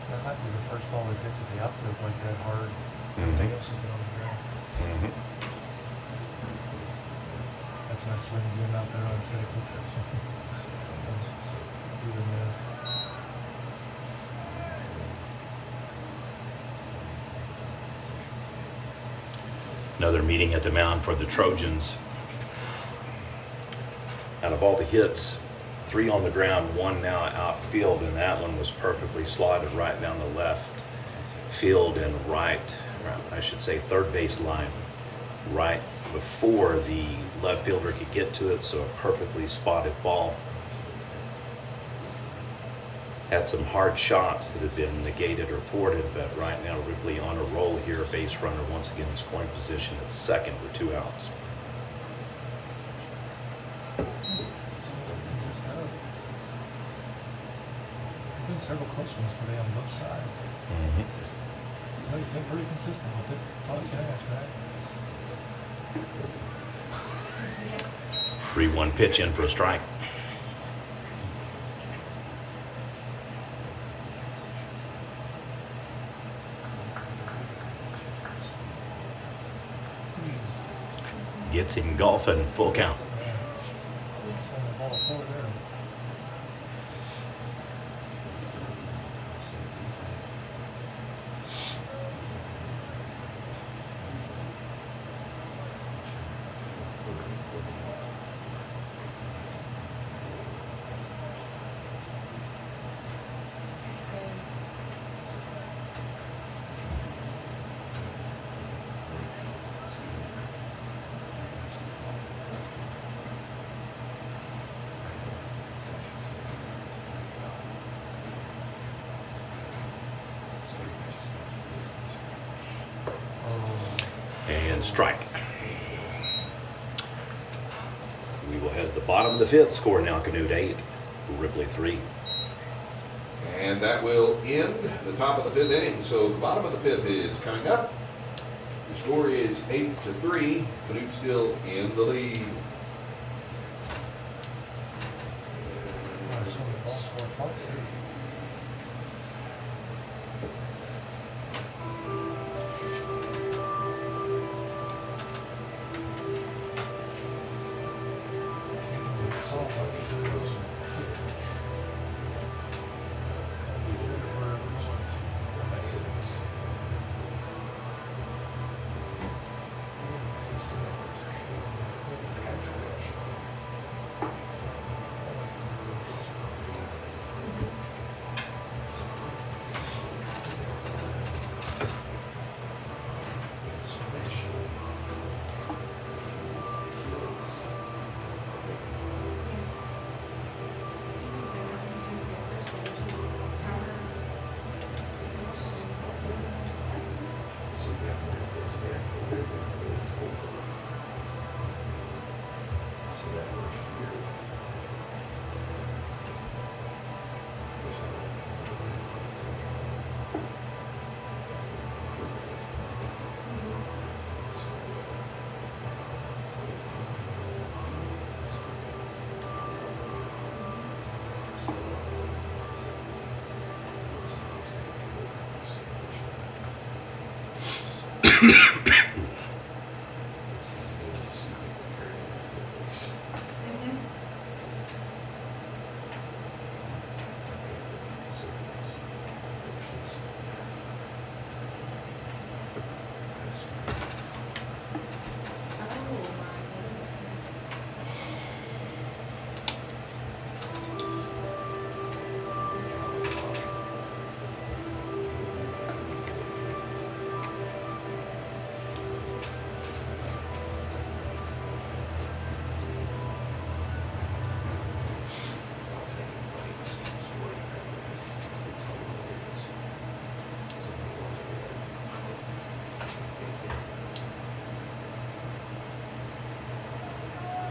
That might be the first ball we've hit to the outfield like that hard. Everything else has been on the ground. Mm-hmm. That's my Slim Jim out there on second. He's a mess. Another meeting at the mound for the Trojans. Out of all the hits, 3 on the ground, 1 now outfield, and that one was perfectly slotted right down the left field and right, I should say third base line, right before the left fielder could get to it, so a perfectly spotted ball. Had some hard shots that have been negated or thwarted, but right now Ripley on a roll here. Base runner once again in scoring position at second with 2 outs. Been several close ones today on both sides. No, you've been pretty consistent with it. That's all you can ask, right? 3-1 pitch in for a strike. Gets him golfing, full count. Send the ball forward there. That's good. And strike. We will head to the bottom of the fifth. Score now Canute 8, Ripley 3. And that will end the top of the fifth inning. So the bottom of the fifth is coming up. The score is 8-3. Canute still in the lead. I saw the ball score twice.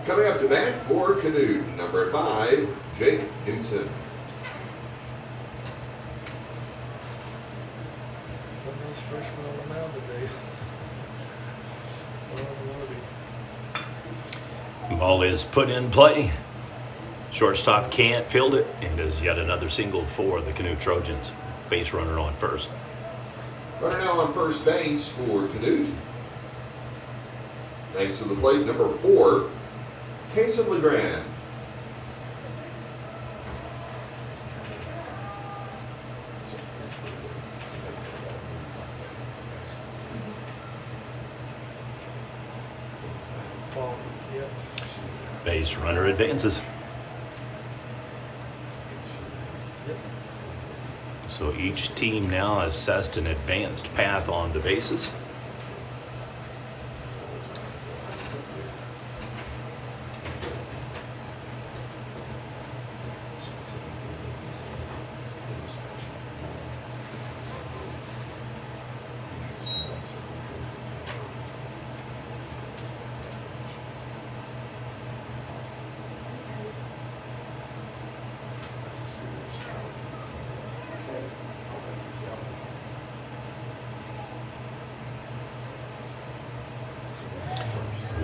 Coming up to bat for Canute, number 5, Jake Newton. One of those freshmen on the mound today. Ball is put in play. Shortstop can't field it, and is yet another single for the Canute Trojans. Base runner on first. Runner now on first base for Canute. Next to the plate, number 4, Casey LeGrand. Ball, yeah. Base runner advances. Yep. So each team now assessed an advanced path on the bases.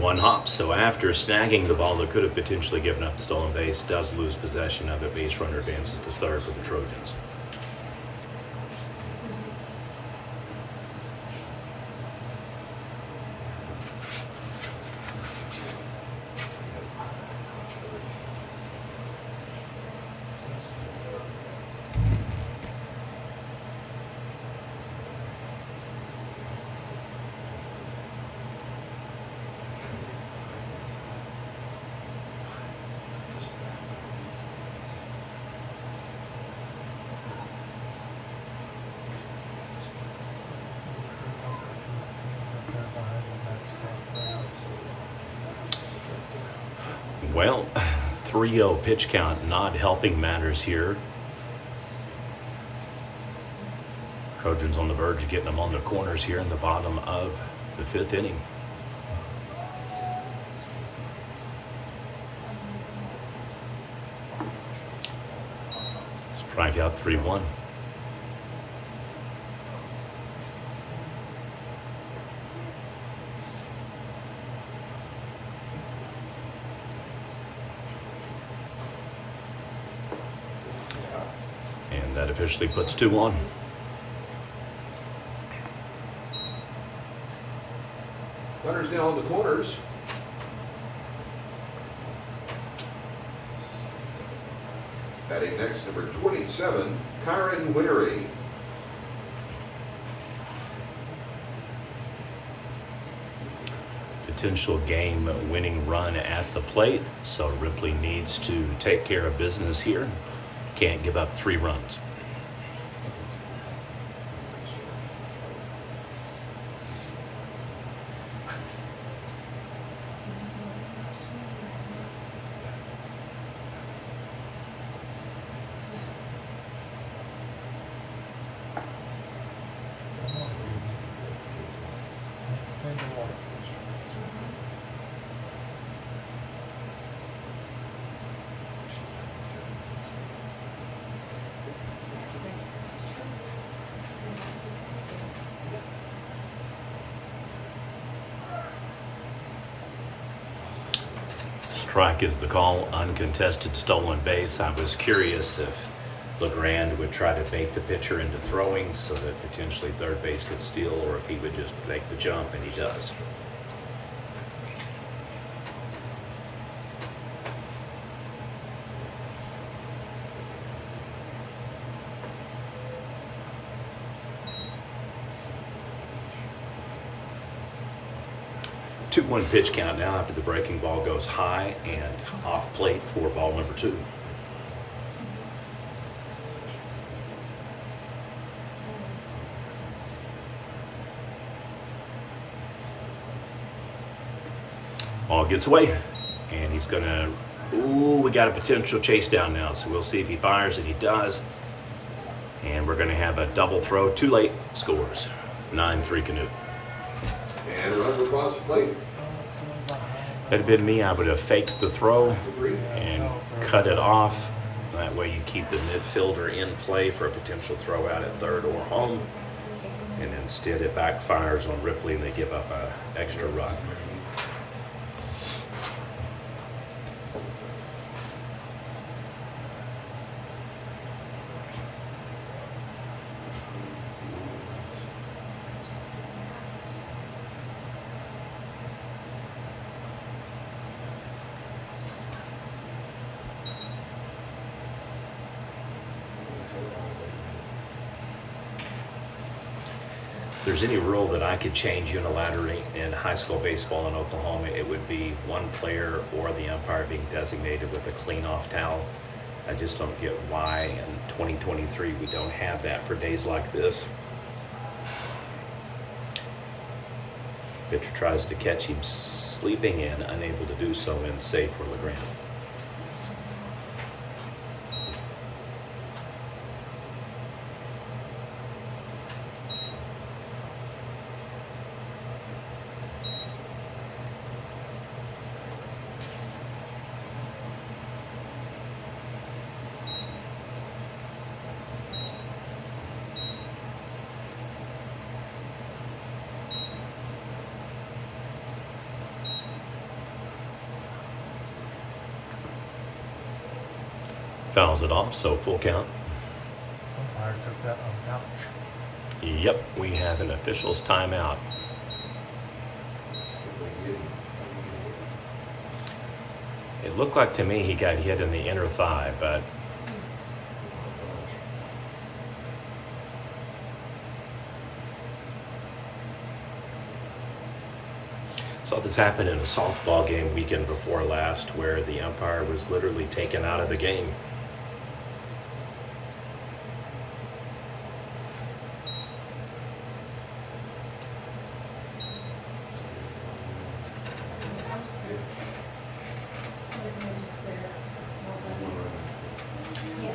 One hop, so after snagging the ball that could have potentially given up the stolen base, does lose possession of it. Base runner advances to third for the Trojans. Well, 3-0 pitch count not helping matters here. Trojans on the verge of getting them on the corners here in the bottom of the fifth inning. Strikeout 3-1. And that officially puts 2 on. Runners now on the corners. Batting next, number 27, Kyron Wittery. Potential game-winning run at the plate, so Ripley needs to take care of business here. Can't give up 3 runs. That's true. Strike is the call, uncontested stolen base. I was curious if LeGrand would try to bait the pitcher into throwing so that potentially third base could steal, or if he would just make the jump, and he does. Two-one pitch count now after the breaking ball goes high and off plate for ball number 2. Ball gets away, and he's gonna, we got a potential chase down now, so we'll see if he fires, and he does. And we're gonna have a double throw, too late, scores. 9-3 Canute. And a run across the plate. That had been me, I would have faked the throw and cut it off. That way you keep the midfielder in play for a potential throw out at third or home. And instead it backfires on Ripley and they give up an extra run. If there's any rule that I could change unilaterally in high school baseball in Oklahoma, it would be one player or the umpire being designated with a clean-off towel. I just don't get why in 2023 we don't have that for days like this. Pitcher tries to catch him sleeping in, unable to do so, and safe for LeGrand. Fouls it off, so full count. Umpire took that on ouch. Yep, we have an official's timeout. It looked like to me he got hit in the inner thigh, but saw this happen in a softball game weekend before last where the umpire was literally taken out of the game.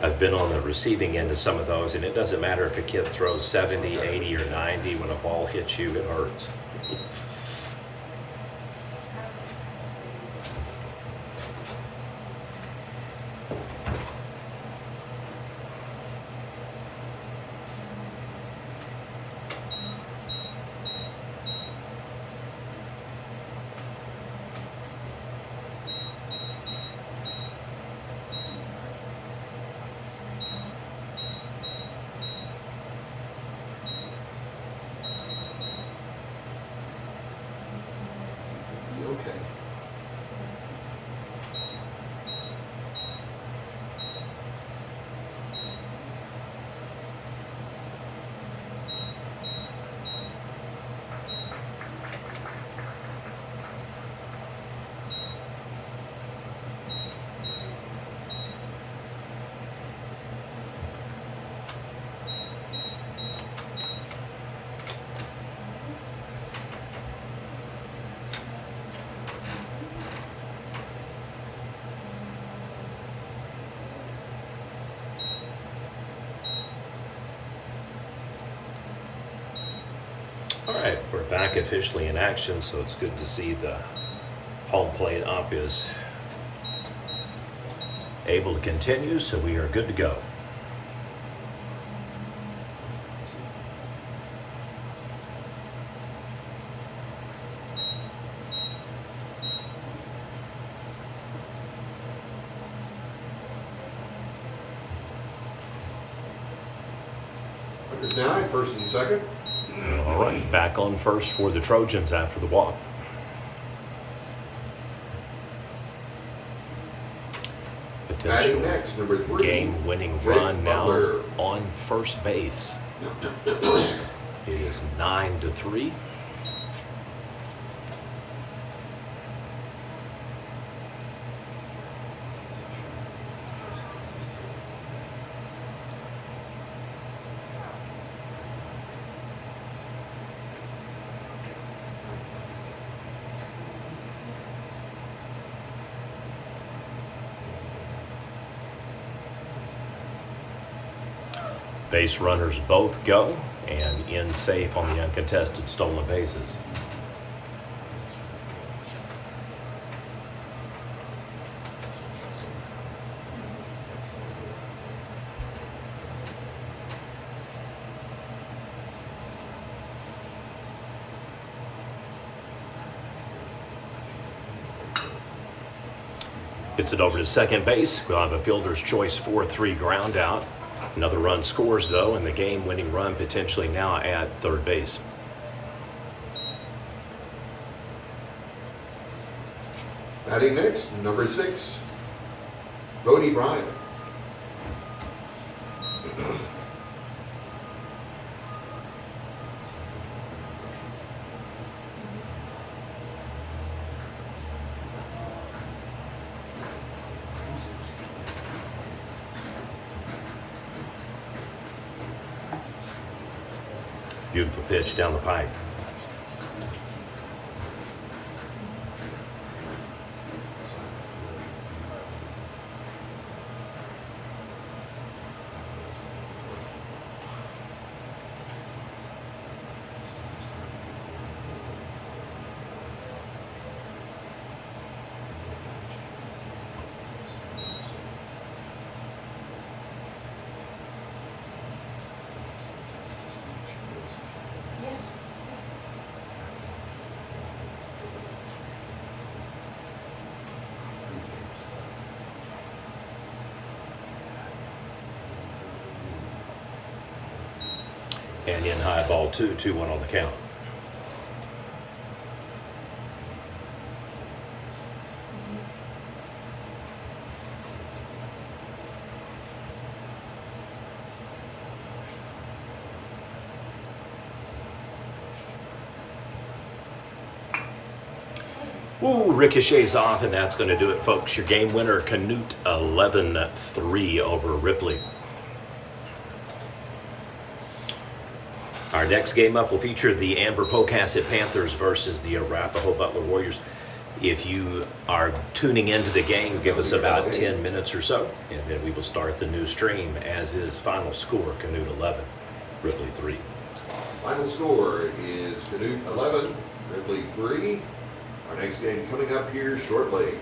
I've been on the receiving end of some of those, and it doesn't matter if a kid throws 70, 80, or 90. When a ball hits you, it hurts. Okay. All right, we're back officially in action, so it's good to see the home plate up is able to continue, so we are good to go. Runners now at first and second. All right, back on first for the Trojans after the walk. Batting Potential next, number 3. game-winning Jake run now Butler. on first base. It is 9-3. Base runners both go and in safe on the uncontested stolen bases. Gets it over to second base. We'll have a fielder's choice 4-3 ground out. Another run scores, though, and the game-winning run potentially now at third base. Batting next, number 6. Brody Bryant. Beautiful pitch down the pipe. Yeah. And in high ball 2-1 on the count. Ooh, ricochets off, and that's going to do it, folks. Your game winner, Canute, 11-3 over Ripley. Our next game up will feature the Amber Pocasset Panthers versus the Arapahoe Butler Warriors. If you are tuning into the game, give us about 10 minutes or so, and then we will start the new stream, as is final score, Canute 11, Ripley 3. Final score is Canute 11, Ripley 3. Our next game coming up here shortly.